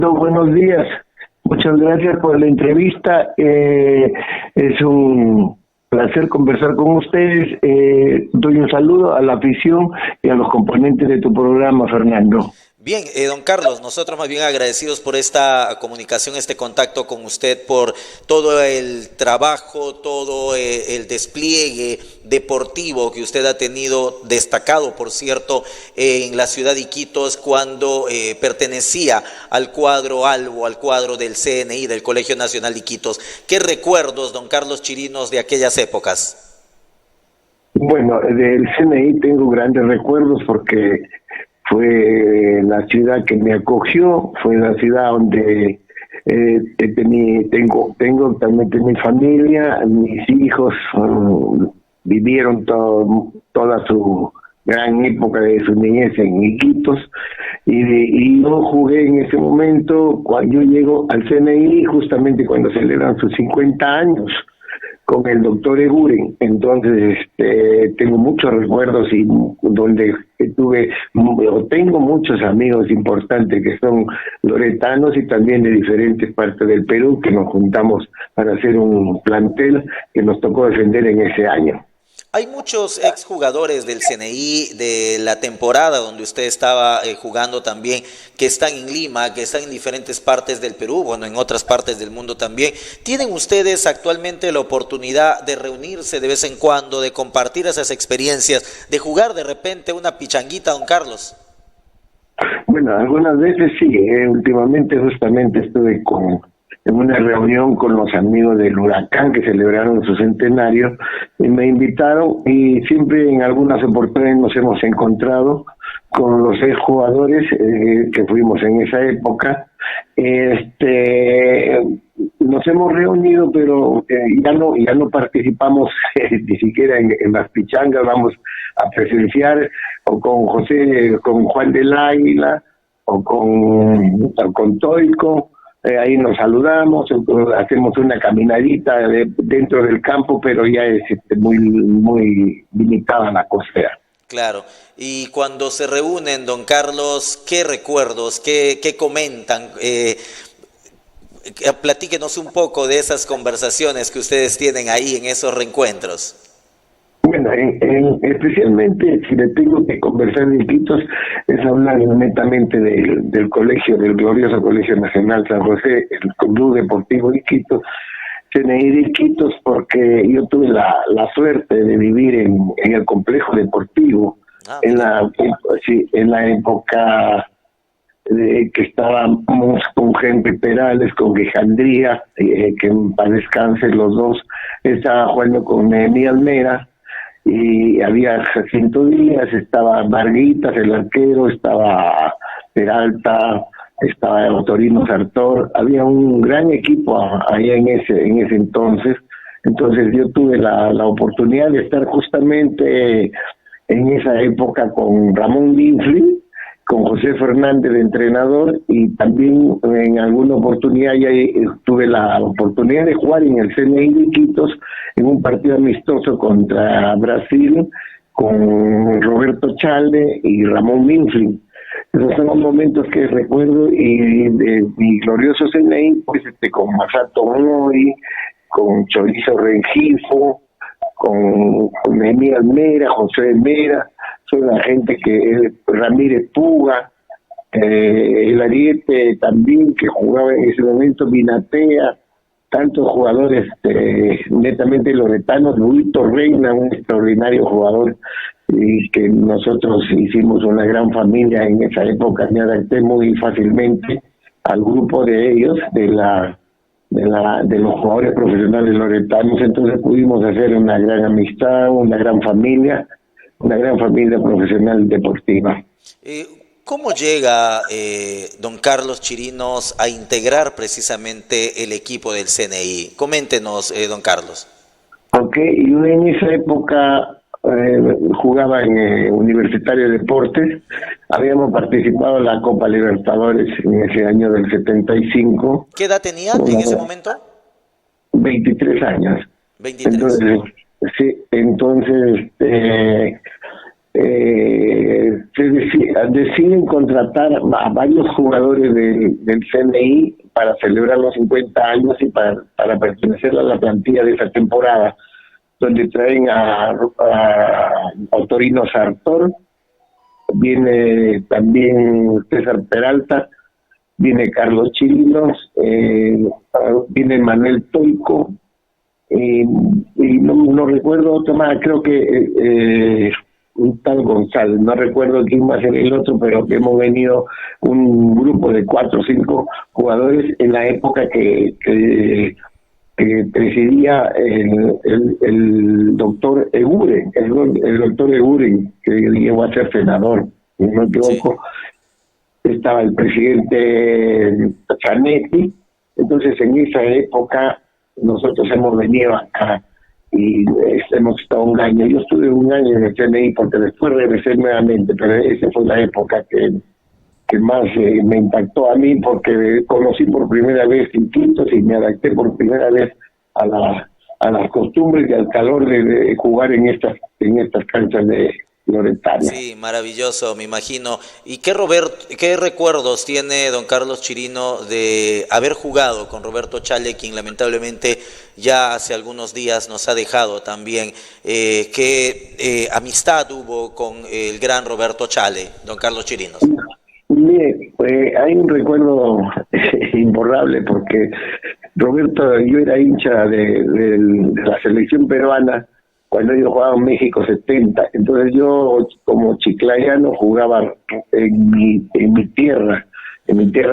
Buenos días, muchas gracias por la entrevista. Es un placer conversar con ustedes. Doy un saludo a la afición y a los componentes de tu programa, Fernando. Bien, don Carlos, nosotros más bien agradecidos por esta comunicación, este contacto con usted, por todo el trabajo, todo el despliegue deportivo que usted ha tenido, destacado, por cierto, en la ciudad de Iquitos cuando pertenecía al cuadro Albo, al cuadro del CNI, del Colegio Nacional de Iquitos. ¿Qué recuerdos, don Carlos Chirinos, de aquellas épocas? Bueno, del CNI tengo grandes recuerdos porque fue la ciudad que me acogió, fue la ciudad donde tengo también mi familia, mis hijos vivieron toda su gran época de su niñez en Iquitos y yo jugué en ese momento cuando yo llego al CNI justamente cuando celebran sus 50 años con el doctor Eguren. Entonces tengo muchos recuerdos y donde tengo muchos amigos importantes que son loretanos y también de diferentes partes del Perú, que nos juntamos para hacer un plantel que nos tocó defender en ese año. Hay muchos exjugadores del CNI de la temporada donde usted estaba jugando también, que están en Lima, que están en diferentes partes del Perú, bueno, en otras partes del mundo también. ¿Tienen ustedes actualmente la oportunidad de reunirse de vez en cuando, de compartir esas experiencias, de jugar de repente una pichanguita, don Carlos? Bueno, algunas veces sí. Últimamente justamente estuve en una reunión con los amigos del Huracán que celebraron su centenario y me invitaron y siempre en algunas oportunidades nos hemos encontrado con los exjugadores que fuimos en esa época. Nos hemos reunido, pero ya no participamos ni siquiera en las pichangas. Vamos a presenciar o con Juan del Águila o con Toico. Ahí nos saludamos, hacemos una caminadita dentro del campo, pero ya es muy limitada la costera. Claro, y cuando se reúnen, don Carlos, ¿qué recuerdos, qué comentan? Platíquenos un poco de esas conversaciones que ustedes tienen ahí en esos reencuentros. Bueno, especialmente si le tengo que conversar de Iquitos, es hablar netamente del colegio, del glorioso Colegio Nacional San José, el Club Deportivo Iquitos, CNI de Iquitos, porque yo tuve la suerte de vivir en el complejo deportivo, en la época que estábamos con Henry Perales, con Guijandría, que en paz descanse los dos, estaba jugando con Emi Almera, y había Jacinto Díaz, estaba Varguitas, el arquero, estaba Peralta, estaba Torino Sartor. Había un gran equipo allá en ese entonces. Entonces yo tuve la oportunidad de estar justamente en esa época con Ramón Winfrey, con José Fernández de entrenador, y también en alguna oportunidad ya tuve la oportunidad de jugar en el CNI de Iquitos en un partido amistoso contra Brasil con Roberto Chalde y Ramón Winfrey. Esos son los momentos que recuerdo, y de mi glorioso CNI, pues con Masato Moy, con Chorizo Rengifo, con Emi Almera, José Mera, son la gente que Ramírez Puga, el Ariete también, que jugaba en ese momento, Minatea, tantos jugadores netamente loretanos, Luito Reina, un extraordinario jugador, y que nosotros hicimos una gran familia en esa época. Me adapté muy fácilmente al grupo de ellos, de los jugadores profesionales loretanos. Entonces pudimos hacer una gran amistad, una gran familia profesional deportiva. ¿Cómo llega don Carlos Chirinos a integrar precisamente el equipo del CNI? Coméntenos, don Carlos. Ok, yo en esa época jugaba en Universitario de Deportes. Habíamos participado en la Copa Libertadores en ese año del 75. ¿Qué edad tenía en ese momento? 23 años. 23. Entonces, sí, deciden contratar a varios jugadores del CNI para celebrar los 50 años y para pertenecer a la plantilla de esa temporada, donde traen a Torino Sartor, viene también César Peralta, viene Carlos Chirinos, viene Manuel Toico, y no recuerdo otro más, creo que un tal González, no recuerdo quién va a ser el otro, pero que hemos venido un grupo de 4 o 5 jugadores en la época que presidía el doctor Eguren, el doctor Eguren, que llegó a ser senador, si no me equivoco. Sí. Estaba el presidente Zanetti. Entonces en esa época nosotros hemos venido acá y hemos estado un año. Yo estuve un año en el CNI porque después regresé nuevamente, pero esa fue la época que más me impactó a mí, porque conocí por primera vez Iquitos y me adapté por primera vez a las costumbres y al calor de jugar en estas canchas de Loretana. Sí, maravilloso, me imagino. ¿Y qué recuerdos tiene don Carlos Chirino de haber jugado con Roberto Chale, quien lamentablemente ya hace algunos días nos ha dejado también? ¿Qué amistad hubo con el gran Roberto Chale, don Carlos Chirinos? Bien, hay un recuerdo imborrable, porque Roberto, yo era hincha de la selección peruana cuando ellos jugaban México 70, entonces yo como chiclayano jugaba en mi tierra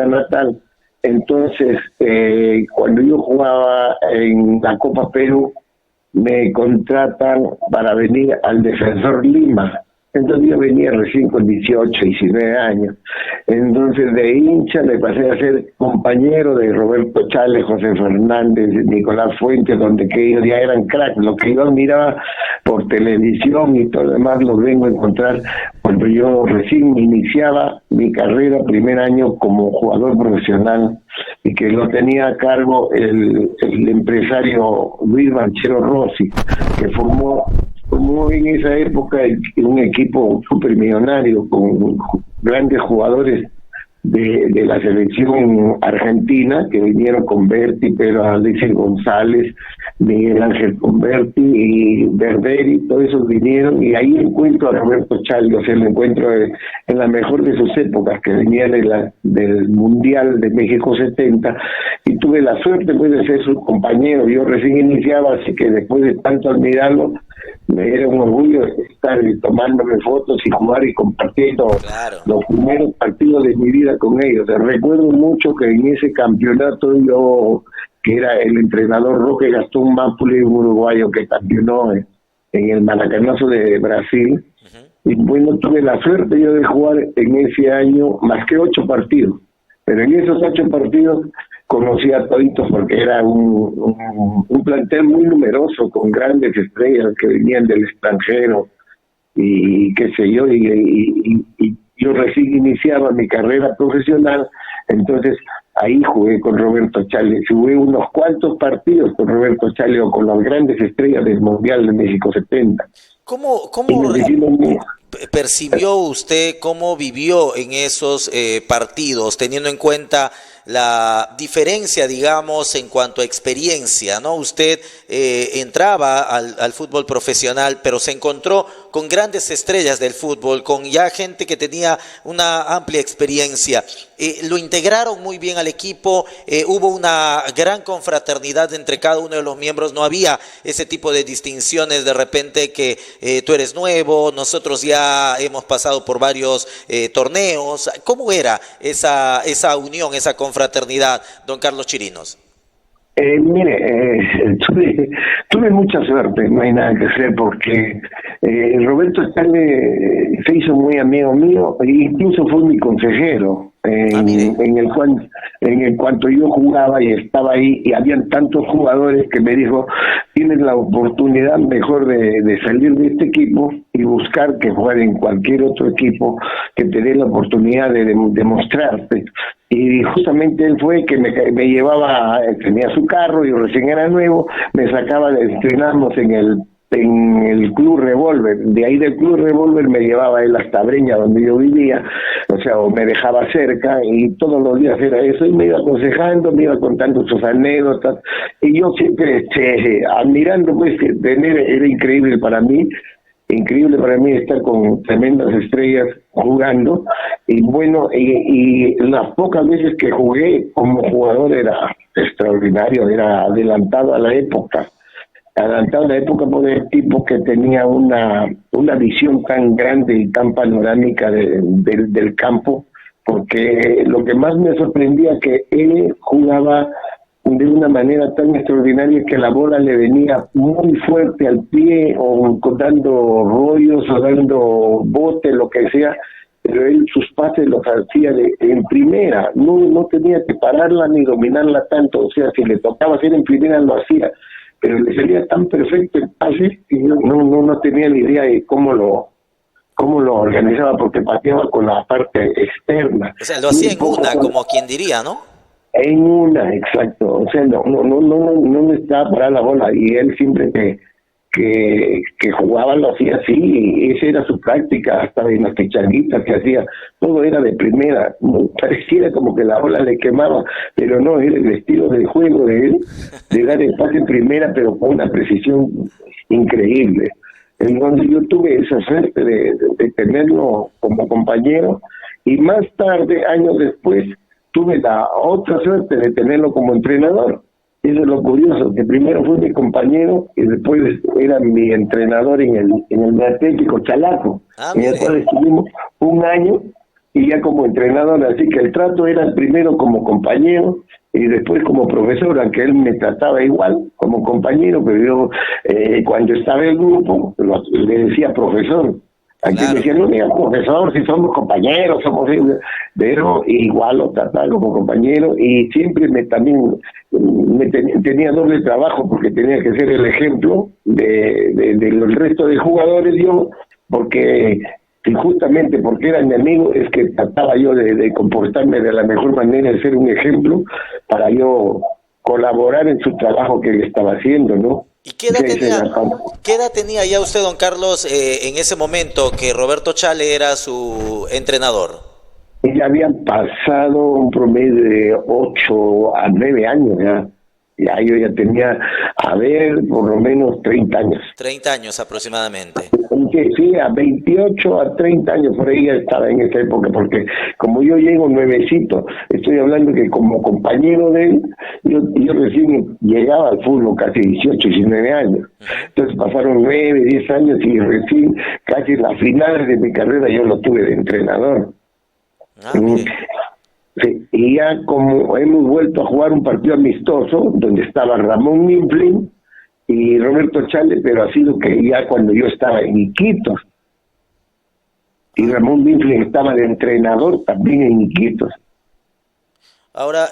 natal. Entonces cuando yo jugaba en la Copa Perú me contratan para venir al Defensor Lima. Entonces yo venía recién con 18, 19 años. Entonces de hincha me pasé a ser compañero de Roberto Chale, José Fernández, Nicolás Fuentes, donde que ellos ya eran cracks. Lo que yo miraba por televisión y todo lo demás lo vengo a encontrar cuando yo recién iniciaba mi carrera, primer año como jugador profesional, y que lo tenía a cargo el empresario Luis Banchero Rossi, que formó en esa época un equipo supermillonario con grandes jugadores de la selección argentina que vinieron con Berti, pero Alexis González, Miguel Ángel Converti y Verderi, todos esos vinieron, y ahí encuentro a Roberto Chale, o sea, lo encuentro en la mejor de sus épocas, que venía del Mundial de México 70, y tuve la suerte pues de ser su compañero. Yo recién iniciaba, así que después de tanto admirarlo, me era un orgullo estar tomándome fotos y jugar y compartiendo los primeros partidos de mi vida con ellos. Recuerdo mucho que en ese campeonato yo, que era el entrenador Roque Gastón Mápule, un uruguayo que campeonó en el Maracanazo de Brasil, y bueno, tuve la suerte yo de jugar en ese año más que 8 partidos, pero en esos 8 partidos conocí a toditos, porque era un plantel muy numeroso con grandes estrellas que venían del extranjero y qué sé yo, y yo recién iniciaba mi carrera profesional. Entonces ahí jugué con Roberto Chale, jugué unos cuantos partidos con Roberto Chale o con las grandes estrellas del Mundial de México 70. ¿Cómo percibió usted, cómo vivió en esos partidos, teniendo en cuenta la diferencia, digamos, en cuanto a experiencia, ¿no? Usted entraba al fútbol profesional, pero se encontró con grandes estrellas del fútbol, con ya gente que tenía una amplia experiencia. Lo integraron muy bien al equipo, hubo una gran confraternidad entre cada uno de los miembros, no había ese tipo de distinciones de repente que tú eres nuevo, nosotros ya hemos pasado por varios torneos. ¿Cómo era esa unión, esa confraternidad, don Carlos Chirinos? Tuve mucha suerte, no hay nada que hacer, porque Roberto Chale se hizo muy amigo mío e incluso fue mi consejero en cuanto yo jugaba y estaba ahí, y habían tantos jugadores que me dijo: tienes la oportunidad mejor de salir de este equipo y buscar que juegue en cualquier otro equipo que te dé la oportunidad de demostrarte. Y justamente él fue que me llevaba, tenía su carro, yo recién era nuevo, me sacaba, estrenamos en en el Club Revólver. De ahí del Club Revólver me llevaba él hasta Breña, donde yo vivía, o sea, o me dejaba cerca, y todos los días era eso, y me iba aconsejando, me iba contando sus anécdotas, y yo siempre admirando, pues, que era increíble para mí estar con tremendas estrellas jugando, y bueno, y las pocas veces que jugué como jugador era extraordinario, era adelantado a la época por el tipo que tenía una visión tan grande y tan panorámica del campo, porque lo que más me sorprendía que él jugaba de una manera tan extraordinaria que la bola le venía muy fuerte al pie, o dando rollos o dando bote, lo que sea, pero él sus pases los hacía en primera, no tenía que pararla ni dominarla tanto, o sea, si le tocaba hacer en primera lo hacía, pero le salía tan perfecto el pase que yo no tenía ni idea de cómo lo organizaba, porque pateaba con la parte externa. O sea, lo hacía en una, como quien diría, ¿no? En una, exacto. O sea, no necesitaba parar la bola, y él siempre que jugaba lo hacía así, y esa era su práctica, hasta en las pichanguitas que hacía, todo era de primera. Pareciera como que la bola le quemaba, pero no, era el estilo de juego de él, de dar el pase en primera, pero con una precisión increíble. Entonces yo tuve esa suerte de tenerlo como compañero, y más tarde, años después, tuve la otra suerte de tenerlo como entrenador. Eso es lo curioso, que primero fue mi compañero y después era mi entrenador en el Atlético Chalaco, en el cual estuvimos un año, y ya como entrenador, así que el trato era primero como compañero y después como profesor, aunque él me trataba igual como compañero, pero yo cuando estaba en el grupo le decía profesor. Aquí me decían, no digas profesor, si somos compañeros, pero igual lo trataba como compañero, y siempre tenía doble trabajo, porque tenía que ser el ejemplo del resto de jugadores, yo, porque justamente porque era mi amigo, es que trataba yo de comportarme de la mejor manera, de ser un ejemplo para yo colaborar en su trabajo que él estaba haciendo, ¿no? ¿Y qué edad tenía ya usted, don Carlos, en ese momento que Roberto Chale era su entrenador? Ya habían pasado un promedio de 8 a 9 años ya. Ya yo ya tenía, por lo menos 30 años. 30 años aproximadamente. Sí, a 28 a 30 años por ahí ya estaba en esa época, porque como yo llego nuevecito, estoy hablando que como compañero de él, yo recién llegaba al fútbol casi 18, 19 años. Entonces pasaron 9, 10 años, y recién casi la final de mi carrera yo lo tuve de entrenador. Sí, y ya como hemos vuelto a jugar un partido amistoso donde estaba Ramón Mifflin y Roberto Chale, pero ha sido que ya cuando yo estaba en Iquitos, y Ramón Mifflin estaba de entrenador también en Iquitos. Ahora,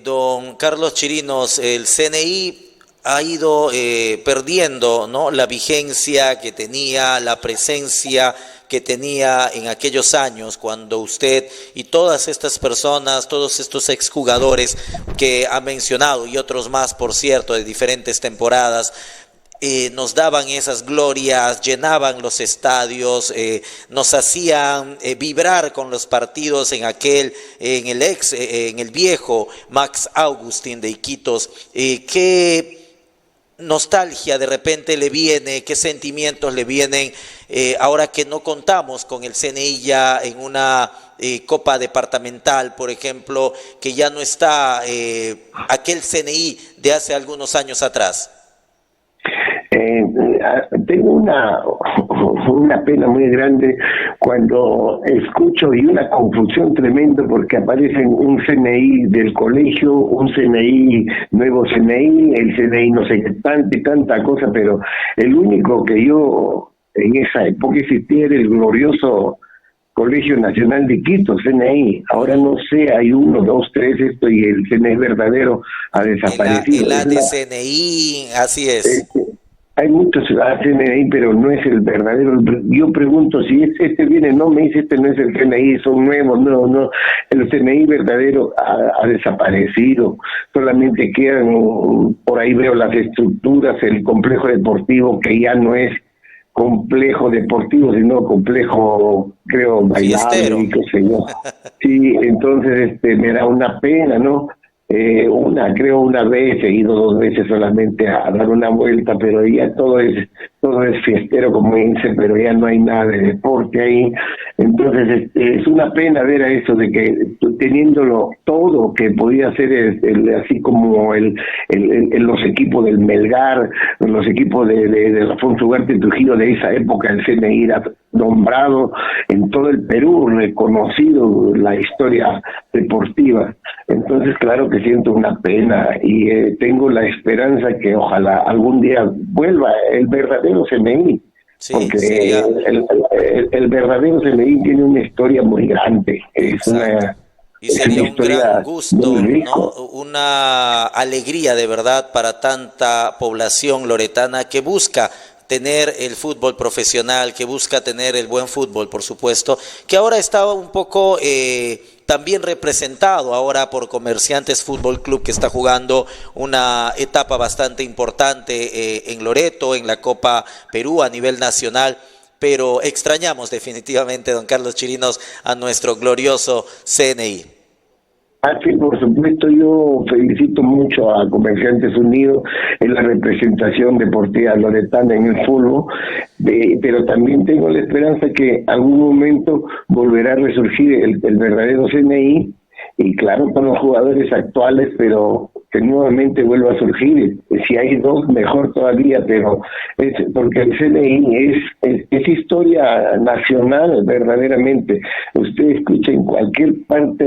don Carlos Chirinos, el CNI ha ido perdiendo, ¿no?, la vigencia que tenía, la presencia que tenía en aquellos años cuando usted y todas estas personas, todos estos exjugadores que ha mencionado, y otros más, por cierto, de diferentes temporadas, nos daban esas glorias, llenaban los estadios, nos hacían vibrar con los partidos en el viejo Max Augustin de Iquitos. ¿Qué nostalgia de repente le viene, qué sentimientos le vienen ahora que no contamos con el CNI ya en una Copa Departamental, por ejemplo, que ya no está aquel CNI de hace algunos años atrás? Tengo una pena muy grande cuando escucho, y una confusión tremenda, porque aparecen un CNI del colegio, un CNI, nuevo CNI, el CNI no sé qué, tanta cosa, pero el único que yo en esa época existía era el glorioso Colegio Nacional de Iquitos, CNI. Ahora no sé, hay 1, 2, 3, y el CNI verdadero ha desaparecido. El ADCNI, así es. hay muchos CNI, pero no es el verdadero. Yo pregunto si este viene, no me dice, este no es el CNI, son nuevos, no, el CNI verdadero ha desaparecido, solamente quedan, por ahí veo las estructuras, el complejo deportivo, que ya no es complejo deportivo, sino complejo, creo, bailable y qué sé yo. Sí, entonces me da una pena, ¿no? Creo una vez, he ido 2 veces solamente a dar una vuelta, pero ya todo es fiestero, como dice, pero ya no hay nada de deporte ahí. Entonces es una pena ver a eso de que teniéndolo todo que podía ser así como los equipos del Melgar, los equipos de Alfonso Ugarte Trujillo de esa época, el CNI era nombrado en todo el Perú, reconocido la historia deportiva. Entonces, claro que siento una pena y tengo la esperanza que ojalá algún día vuelva el verdadero CNI, Sí, porque sí, el verdadero CNI tiene una historia muy grande, y es sería una un gran historia muy gusto, ¿no? rico. Una alegría de verdad para tanta población loretana que busca tener el fútbol profesional, que busca tener el buen fútbol, por supuesto, que ahora está un poco también representado ahora por Comerciantes Fútbol Club, que está jugando una etapa bastante importante en Loreto, en la Copa Perú a nivel nacional. Pero extrañamos definitivamente, don Carlos Chirinos, a nuestro glorioso CNI. Sí, por supuesto, yo felicito mucho a Comerciantes Unidos en la representación deportiva loretana en el fútbol, pero también tengo la esperanza que algún momento volverá a resurgir el verdadero CNI, y claro, con los jugadores actuales, pero que nuevamente vuelva a surgir. Si hay 2, mejor todavía, pero es porque el CNI es historia nacional verdaderamente. Usted escucha en cualquier parte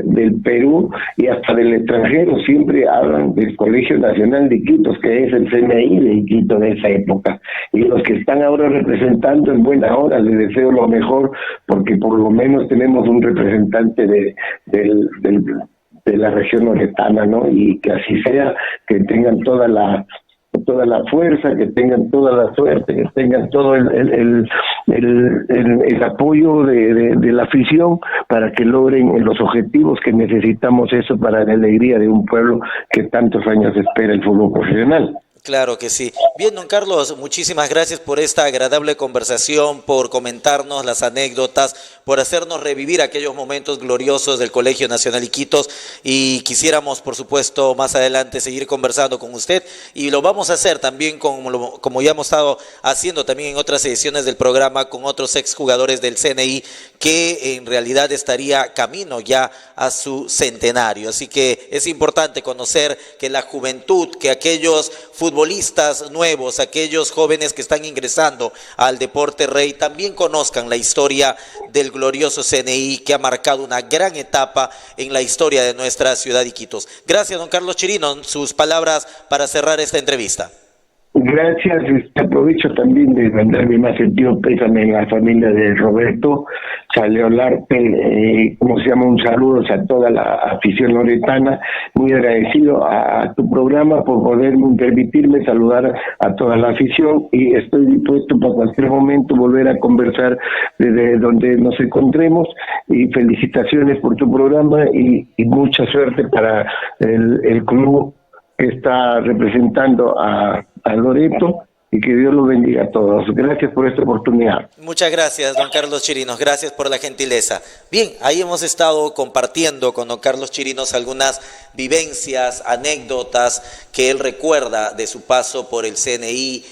del Perú y hasta del extranjero, siempre hablan del Colegio Nacional de Iquitos, que es el CNI de Iquitos de esa época. Y los que están ahora representando, en buena hora, les deseo lo mejor, porque por lo menos tenemos un representante de la región loretana, ¿no? Y que así sea, que tengan toda la fuerza, que tengan toda la suerte, que tengan todo el apoyo de la afición para que logren los objetivos que necesitamos, eso para la alegría de un pueblo que tantos años espera el fútbol profesional. Claro que sí. Bien, don Carlos, muchísimas gracias por esta agradable conversación, por comentarnos las anécdotas, por hacernos revivir aquellos momentos gloriosos del Colegio Nacional Iquitos, y quisiéramos, por supuesto, más adelante seguir conversando con usted, y lo vamos a hacer también como ya hemos estado haciendo también en otras ediciones del programa con otros exjugadores del CNI, que en realidad estaría camino ya a su centenario. Así que es importante conocer que la juventud, que aquellos futbolistas nuevos, aquellos jóvenes que están ingresando al deporte rey, también conozcan la historia del glorioso CNI, que ha marcado una gran etapa en la historia de nuestra ciudad de Iquitos. Gracias, don Carlos Chirinos, sus palabras para cerrar esta entrevista. Gracias, aprovecho también de mandar mi más sentido pésame a la familia de Roberto Chaleolarte, un saludo a toda la afición loretana, muy agradecido a tu programa por permitirme saludar a toda la afición, y estoy dispuesto para cualquier momento volver a conversar desde donde nos encontremos, y felicitaciones por tu programa y mucha suerte para el club que está representando a Loreto, y que Dios los bendiga a todos. Gracias por esta oportunidad. Muchas gracias, don Carlos Chirinos, gracias por la gentileza. Bien, ahí hemos estado compartiendo con don Carlos Chirinos algunas vivencias, anécdotas que él recuerda de su paso por el CNI.